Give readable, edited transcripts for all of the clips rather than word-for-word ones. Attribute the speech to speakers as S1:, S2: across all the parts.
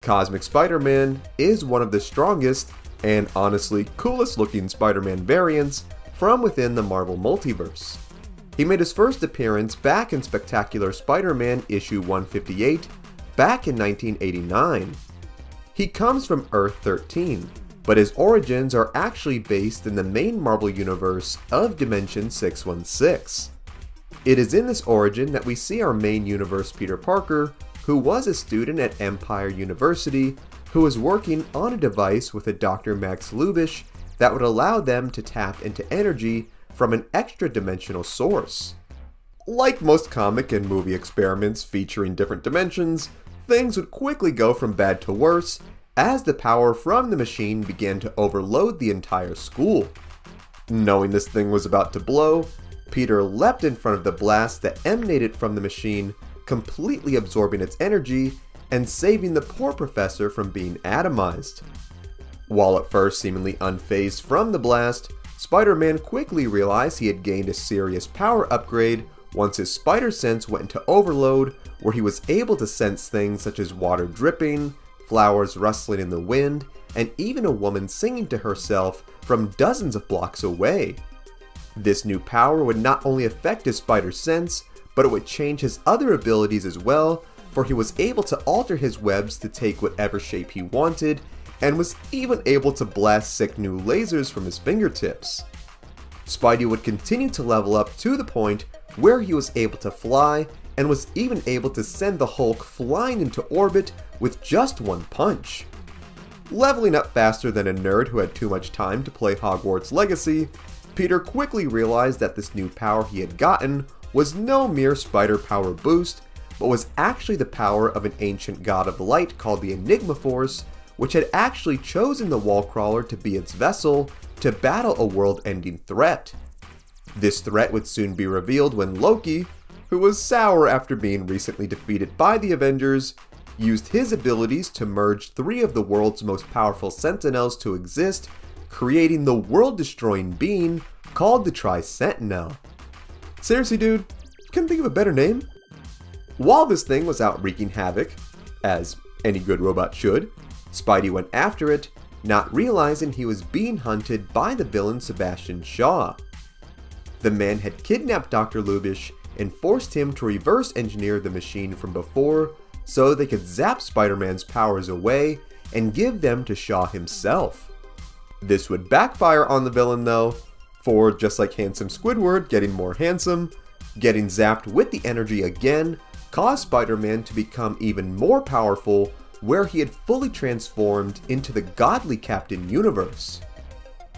S1: Cosmic Spider-Man is one of the strongest and honestly coolest looking Spider-Man variants from within the Marvel Multiverse. He made his first appearance back in Spectacular Spider-Man issue 158 back in 1989. He comes from Earth 13, but his origins are actually based in the main Marvel universe of Dimension 616. It is in this origin that we see our main universe Peter Parker, who was a student at Empire University, who was working on a device with a Dr. Max Lubish that would allow them to tap into energy from an extra-dimensional source. Like most comic and movie experiments featuring different dimensions, things would quickly go from bad to worse as the power from the machine began to overload the entire school. Knowing this thing was about to blow, Peter leapt in front of the blast that emanated from the machine, completely absorbing its energy and saving the poor professor from being atomized. While at first seemingly unfazed from the blast, Spider-Man quickly realized he had gained a serious power upgrade once his spider sense went into overload, where he was able to sense things such as water dripping, flowers rustling in the wind, and even a woman singing to herself from dozens of blocks away. This new power would not only affect his spider sense, but it would change his other abilities as well, for he was able to alter his webs to take whatever shape he wanted, and was even able to blast sick new lasers from his fingertips. Spidey would continue to level up to the point where he was able to fly, and was even able to send the Hulk flying into orbit with just one punch. Leveling up faster than a nerd who had too much time to play Hogwarts Legacy, Peter quickly realized that this new power he had gotten was no mere spider power boost, but was actually the power of an ancient god of light called the Enigma Force, which had actually chosen the Wallcrawler to be its vessel to battle a world-ending threat. This threat would soon be revealed when Loki, who was sour after being recently defeated by the Avengers, used his abilities to merge three of the world's most powerful Sentinels to exist, creating the world-destroying being called the Tri-Sentinel. Seriously dude, couldn't think of a better name? While this thing was out wreaking havoc, as any good robot should, Spidey went after it, not realizing he was being hunted by the villain Sebastian Shaw. The man had kidnapped Dr. Lubish and forced him to reverse engineer the machine from before so they could zap Spider-Man's powers away and give them to Shaw himself. This would backfire on the villain though, for just like handsome Squidward getting more handsome, getting zapped with the energy again caused Spider-Man to become even more powerful, where he had fully transformed into the godly Captain Universe.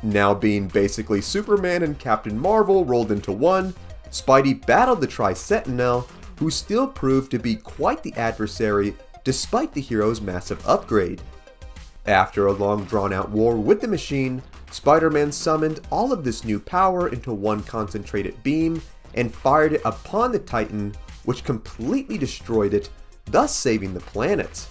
S1: Now being basically Superman and Captain Marvel rolled into one, Spidey battled the Tri-Sentinel, who still proved to be quite the adversary despite the hero's massive upgrade. After a long drawn-out war with the machine, Spider-Man summoned all of this new power into one concentrated beam and fired it upon the Titan, which completely destroyed it, thus saving the planet.